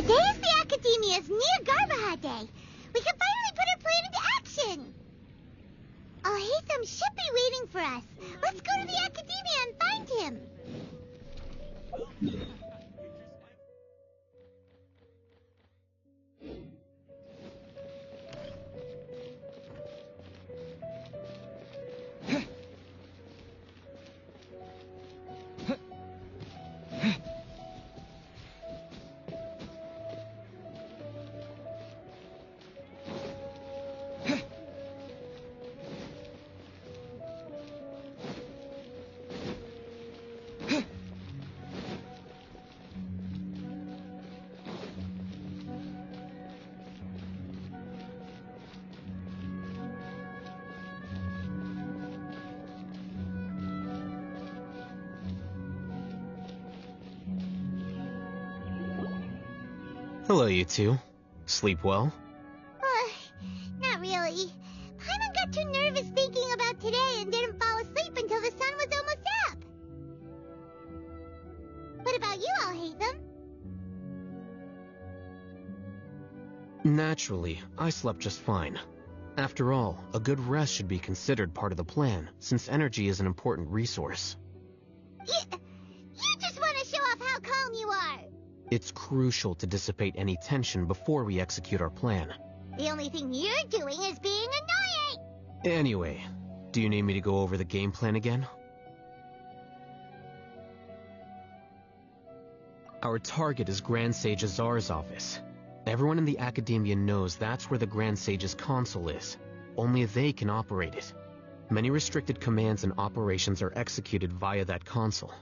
Today is the Academia's Jnagarbha Day. We can finally put our plan into action. Alhaitham should be waiting for us. Let's go to the Academia and find him. Hello, you two. Sleep well? Not really. Paimon got too nervous thinking about today and didn't fall asleep until the sun was almost up. What about you, Alhaitham? Naturally, I slept just fine. After all, a good rest should be considered part of the plan, since energy is an important resource. You just want to show off how calm you are. It's crucial to dissipate any tension before we execute our plan. The only thing you're doing is being annoying. Anyway, do you need me to go over the game plan again? Our target is Grand Sage Azar's office. Everyone in the Academia knows that's where the Grand Sage's console is. Only they can operate it. Many restricted commands and operations are executed via that console.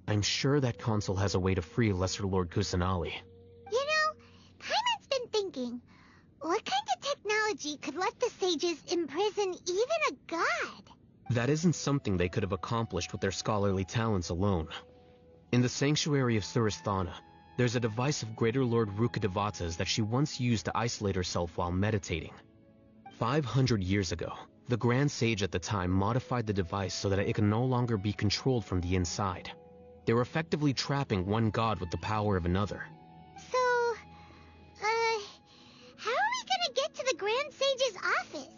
I'm sure that console has a way to free Lesser Lord Kusanali. You know, Paimon's been thinking, what kind of technology could let the sages imprison even a god? That isn't something they could have accomplished with their scholarly talents alone. In the sanctuary of Surasthana, there's a device of Greater Lord Rukkhadevata's that she once used to isolate herself while meditating. 500 years ago, the Grand Sage at the time modified the device so that it could no longer be controlled from the inside. They were effectively trapping one god with the power of another. So, how are we gonna get to the Grand Sage's office?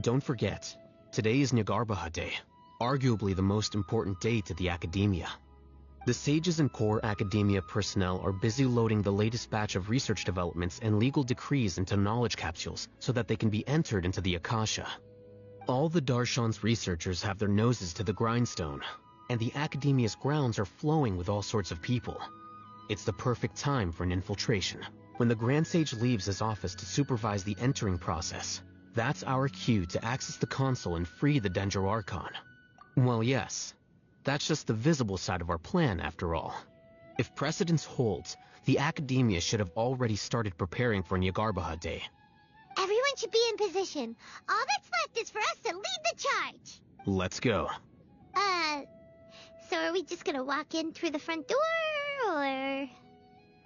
Don't forget, today is Jnagarbha Day, arguably the most important day to the Academia. The sages and core Academia personnel are busy loading the latest batch of research developments and legal decrees into knowledge capsules so that they can be entered into the Akasha. All the Darshan's researchers have their noses to the grindstone, and the Academia's grounds are flowing with all sorts of people. It's the perfect time for an infiltration. When the Grand Sage leaves his office to supervise the entering process, that's our cue to access the console and free the Dendro Archon. Well, yes, that's just the visible side of our plan, after all. If precedence holds, the Academia should have already started preparing for Jnagarbha Day. Everyone should be in position. All that's left is for us to lead the charge. Let's go. So are we just gonna walk in through the front door, or...?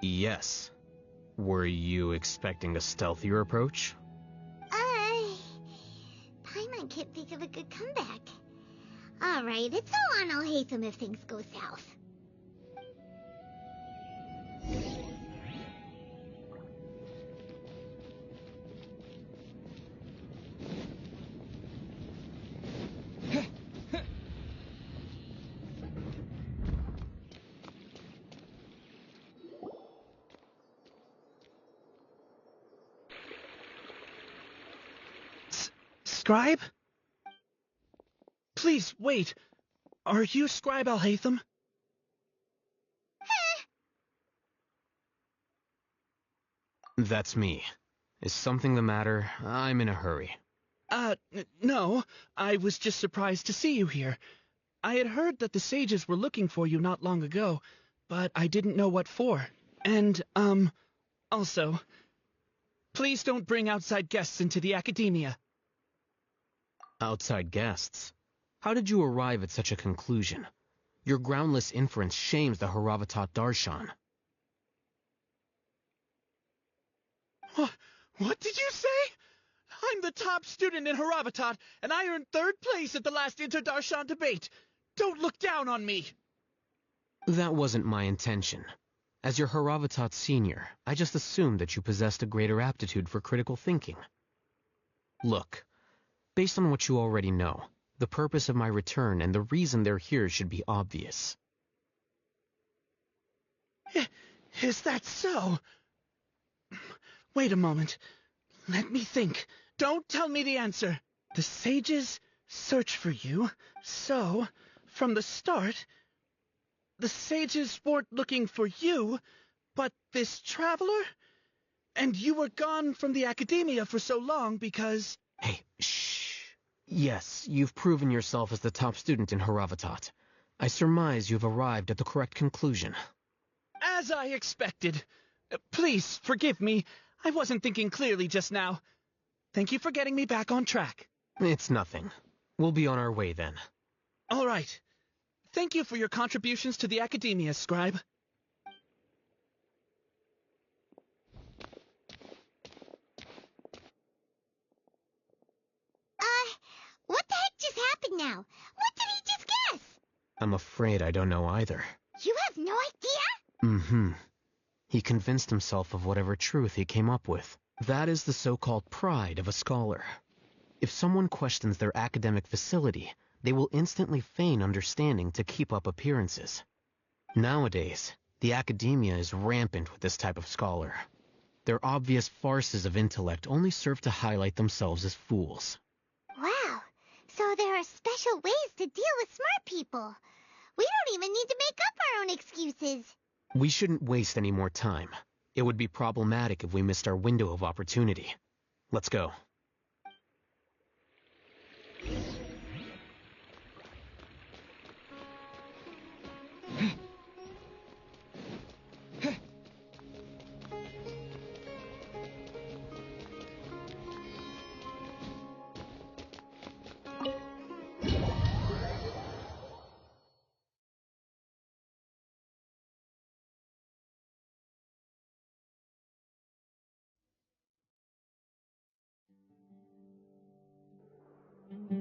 Yes. Were you expecting a stealthier approach? Paimon can't think of a good comeback. Alright, it's all on Alhaitham if things go south. Scribe? Please, wait. Are you Scribe Alhaitham? That's me. Is something the matter? I'm in a hurry. No. I was just surprised to see you here. I had heard that the sages were looking for you not long ago, but I didn't know what for. And, also, please don't bring outside guests into the Academia. Outside guests? How did you arrive at such a conclusion? Your groundless inference shames the Haravatat Darshan. What did you say? I'm the top student in Haravatat, and I earned 3rd place at the last Inter-Darshan debate. Don't look down on me. That wasn't my intention. As your Haravatat senior, I just assumed that you possessed a greater aptitude for critical thinking. Look, based on what you already know, the purpose of my return and the reason they're here should be obvious. Is that so? Wait a moment. Let me think. Don't tell me the answer. The sages search for you, so, from the start, the sages weren't looking for you, but this traveler? And you were gone from the academia for so long because... Hey, shh. Yes, you've proven yourself as the top student in Haravatat. I surmise you've arrived at the correct conclusion. As I expected. Please, forgive me. I wasn't thinking clearly just now. Thank you for getting me back on track. It's nothing. We'll be on our way then. All right. Thank you for your contributions to the academia, Scribe. What the heck just happened now? What did he just guess? I'm afraid I don't know either. You have no idea? He convinced himself of whatever truth he came up with. That is the so-called pride of a scholar. If someone questions their academic facility, they will instantly feign understanding to keep up appearances. Nowadays, the academia is rampant with this type of scholar. Their obvious farces of intellect only serve to highlight themselves as fools. Wow. So there are special ways to deal with smart people. We don't even need to make up our own excuses. We shouldn't waste any more time. It would be problematic if we missed our window of opportunity. Let's go.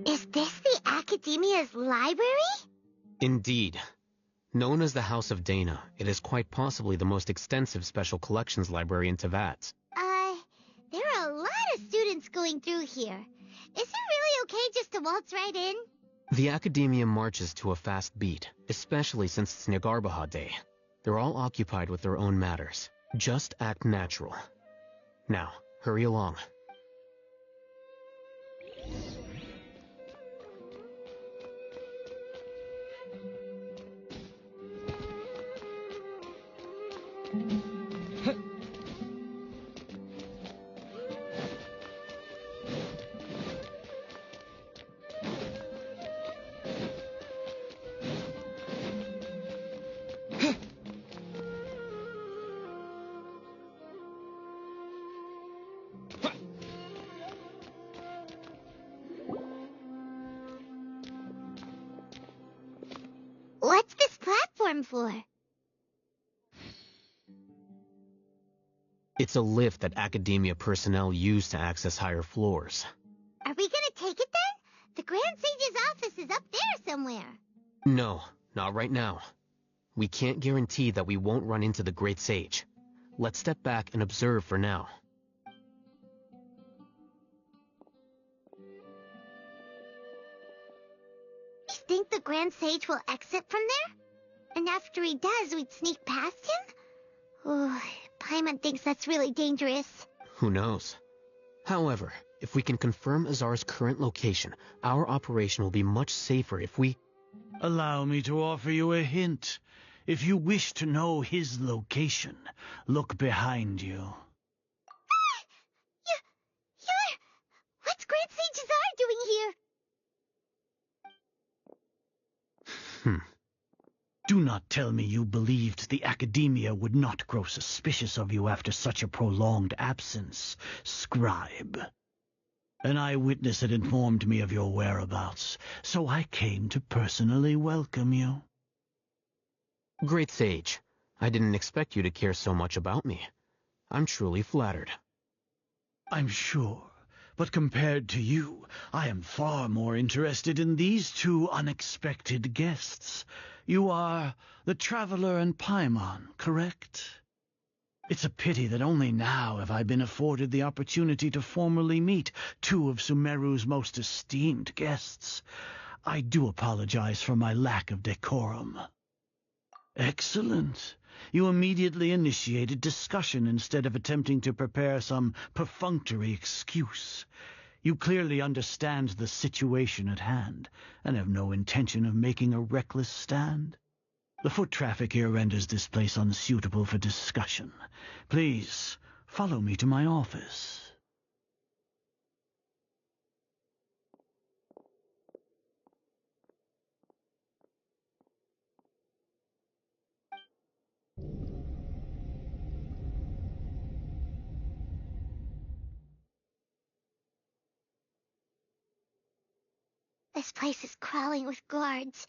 Is this the Academia's library? Indeed. Known as the House of Dana, it is quite possibly the most extensive special collections library in Teyvat. There are a lot of students going through here. Is it really okay just to waltz right in? The Academia marches to a fast beat, especially since it's Jnagarbha Day. They're all occupied with their own matters. Just act natural. Now, hurry along. What's this platform for? It's a lift that Academia personnel use to access higher floors. Are we gonna take it then? The Grand Sage's office is up there somewhere. No, not right now. We can't guarantee that we won't run into the Great Sage. Let's step back and observe for now. You think the Grand Sage will exit from there? And after he does, we'd sneak past him? Oh, Paimon thinks that's really dangerous. Who knows? However, if we can confirm Azar's current location, our operation will be much safer if we... Allow me to offer you a hint. If you wish to know his location, look behind you. What's Grand Sage Azar doing here? Do not tell me you believed the Academia would not grow suspicious of you after such a prolonged absence, Scribe. An eyewitness had informed me of your whereabouts, so I came to personally welcome you. Great Sage, I didn't expect you to care so much about me. I'm truly flattered. I'm sure, But compared to you, I am far more interested in these two unexpected guests. You are the Traveler and Paimon, correct? It's a pity that only now have I been afforded the opportunity to formally meet two of Sumeru's most esteemed guests. I do apologize for my lack of decorum. Excellent. You immediately initiated discussion instead of attempting to prepare some perfunctory excuse. You clearly understand the situation at hand, and have no intention of making a reckless stand. The foot traffic here renders this place unsuitable for discussion. Please, follow me to my office. This place is crawling with guards.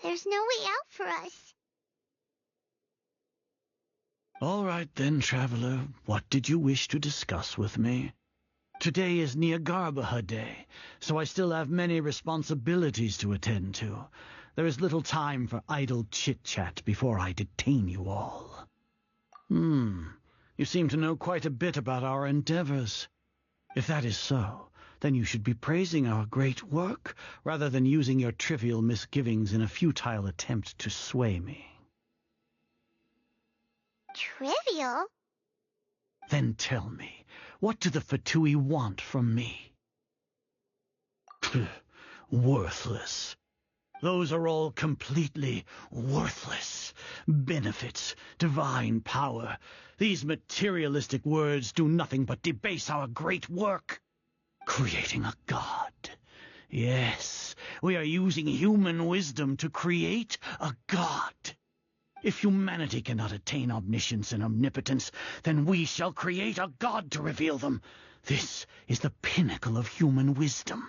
There's no way out for us. All right then, Traveler. What did you wish to discuss with me? Today is Jnagarbha Day, so I still have many responsibilities to attend to. There is little time for idle chit-chat before I detain you all. You seem to know quite a bit about our endeavors. If that is so, then you should be praising our great work, rather than using your trivial misgivings in a futile attempt to sway me. Trivial? Then tell me, what do the Fatui want from me? Worthless. Those are all completely worthless. Benefits, divine power. These materialistic words do nothing but debase our great work. Creating a god. Yes, we are using human wisdom to create a god. If humanity cannot attain omniscience and omnipotence, then we shall create a god to reveal them. This is the pinnacle of human wisdom.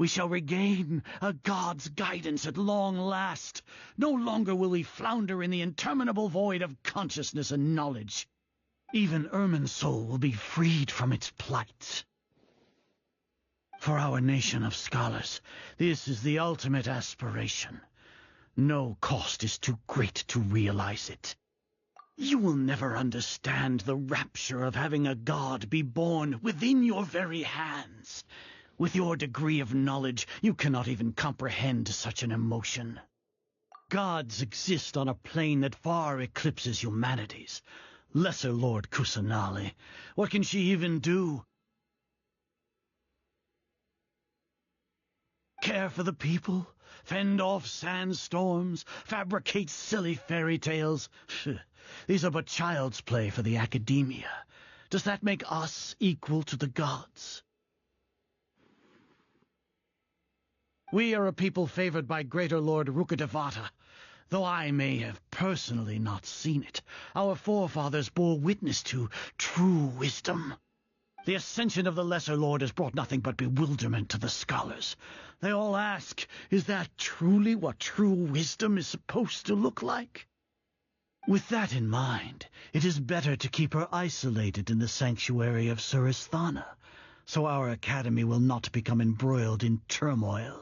We shall regain a god's guidance at long last. No longer will we flounder in the interminable void of consciousness and knowledge. Even Irminsul will be freed from its plight. For our nation of scholars, this is the ultimate aspiration. No cost is too great to realize it. You will never understand the rapture of having a god be born within your very hands. With your degree of knowledge, you cannot even comprehend such an emotion. Gods exist on a plane that far eclipses humanity's. Lesser Lord Kusanali, what can she even do? Care for the people? Fend off sandstorms? Fabricate silly fairy tales? These are but child's play for the academia. Does that make us equal to the gods? We are a people favored by Greater Lord Rukkhadevata. Though I may have personally not seen it, our forefathers bore witness to true wisdom. The ascension of the Lesser Lord has brought nothing but bewilderment to the scholars. They all ask, is that truly what true wisdom is supposed to look like? With that in mind, it is better to keep her isolated in the sanctuary of Suristhana, so our academy will not become embroiled in turmoil.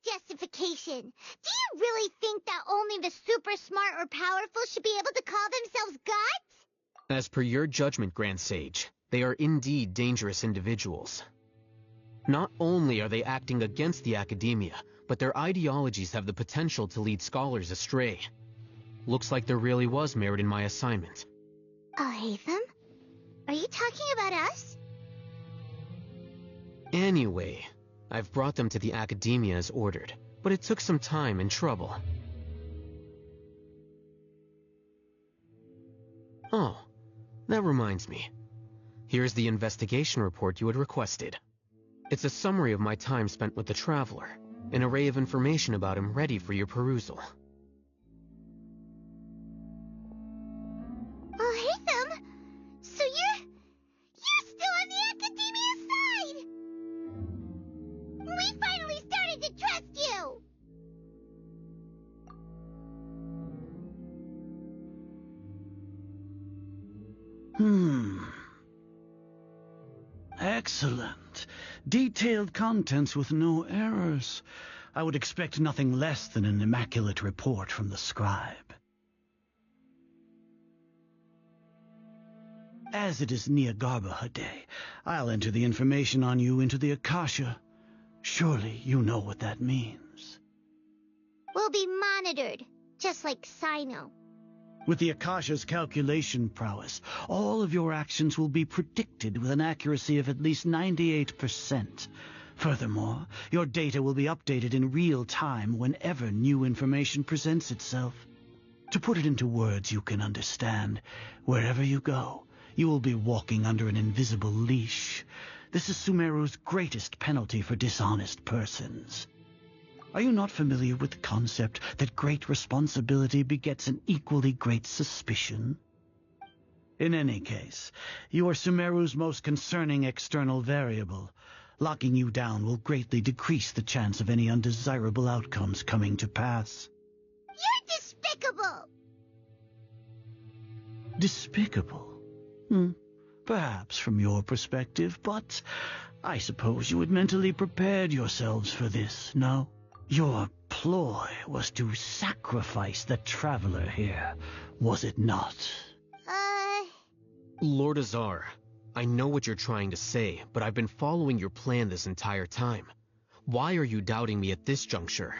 Justification. Do you really think that only the super smart or powerful should be able to call themselves gods? As per your judgment, Grand Sage, they are indeed dangerous individuals. Not only are they acting against the academia, but their ideologies have the potential to lead scholars astray. Looks like there really was merit in my assignment. Oh, Hatham? Are you talking about us? Anyway, I've brought them to the academia as ordered, but it took some time and trouble. Oh, that reminds me. Here's the investigation report you had requested. It's a summary of my time spent with the Traveler, an array of information about him ready for your perusal. Oh, Hatham! So you're still on the academia side! We finally started to trust you! Excellent. Detailed contents with no errors. I would expect nothing less than an immaculate report from the scribe. As it is Jnagarbha Day, I'll enter the information on you into the Akasha. Surely you know what that means. We'll be monitored, just like Sino. With the Akasha's calculation prowess, all of your actions will be predicted with an accuracy of at least 98%. Furthermore, your data will be updated in real time whenever new information presents itself. To put it into words you can understand, wherever you go, you will be walking under an invisible leash. This is Sumeru's greatest penalty for dishonest persons. Are you not familiar with the concept that great responsibility begets an equally great suspicion? In any case, you are Sumeru's most concerning external variable. Locking you down will greatly decrease the chance of any undesirable outcomes coming to pass. You're despicable! Despicable? Perhaps from your perspective, but I suppose you had mentally prepared yourselves for this, no? Your ploy was to sacrifice the traveler here, was it not? Lord Azar, I know what you're trying to say, but I've been following your plan this entire time. Why are you doubting me at this juncture?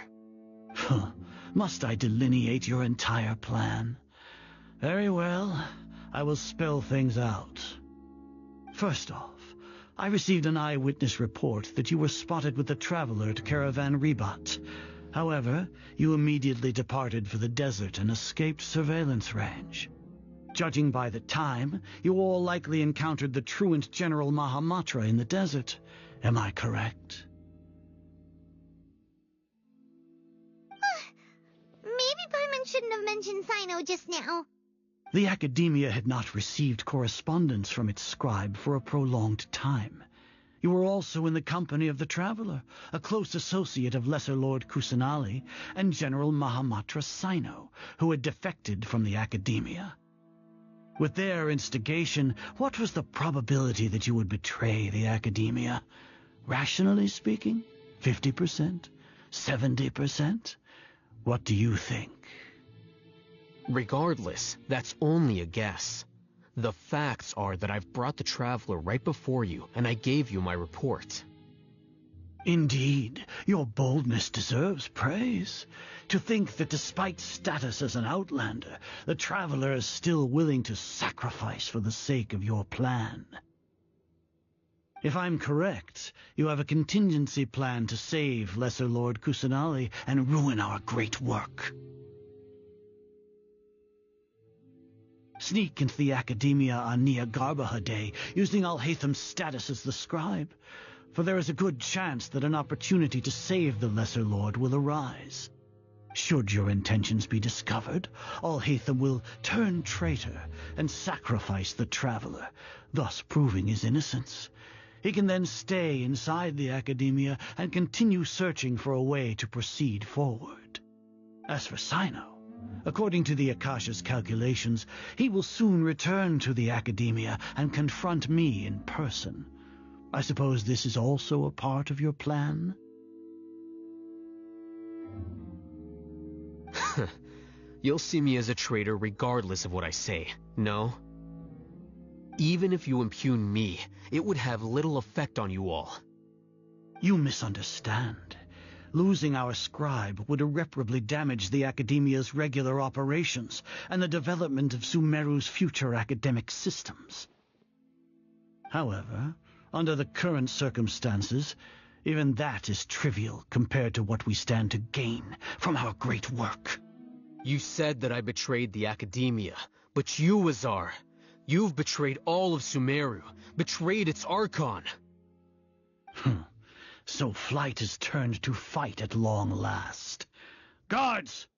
Must I delineate your entire plan? Very well, I will spell things out. First off, I received an eyewitness report that you were spotted with the traveler at Caravan Ribat. However, you immediately departed for the desert and escaped surveillance range. Judging by the time, you all likely encountered the truant General Mahamatra in the desert. Am I correct? Maybe Paimon shouldn't have mentioned Sino just now. The Academia had not received correspondence from its scribe for a prolonged time. You were also in the company of the Traveler, a close associate of Lesser Lord Kusanali and General Mahamatra Sino, who had defected from the Academia. With their instigation, what was the probability that you would betray the Academia? Rationally speaking, 50%? 70%? What do you think? Regardless, that's only a guess. The facts are that I've brought the Traveler right before you, and I gave you my report. Indeed, your boldness deserves praise. To think that despite status as an outlander, the Traveler is still willing to sacrifice for the sake of your plan. If I'm correct, you have a contingency plan to save Lesser Lord Kusanali and ruin our great work. Sneak into the Academia on Jnagarbha Day, using Alhaitham's status as the scribe, for there is a good chance that an opportunity to save the Lesser Lord will arise. Should your intentions be discovered, Alhaitham will turn traitor and sacrifice the Traveler, thus proving his innocence. He can then stay inside the Academia and continue searching for a way to proceed forward. As for Sino, according to the Akasha's calculations, he will soon return to the Academia and confront me in person. I suppose this is also a part of your plan? You'll see me as a traitor regardless of what I say, no? Even if you impugn me, it would have little effect on you all. You misunderstand. Losing our scribe would irreparably damage the Academia's regular operations and the development of Sumeru's future academic systems. However, under the current circumstances, even that is trivial compared to what we stand to gain from our great work. You said that I betrayed the Academia, but you, Azar, you've betrayed all of Sumeru, betrayed its Archon. So flight has turned to fight at long last. Guards,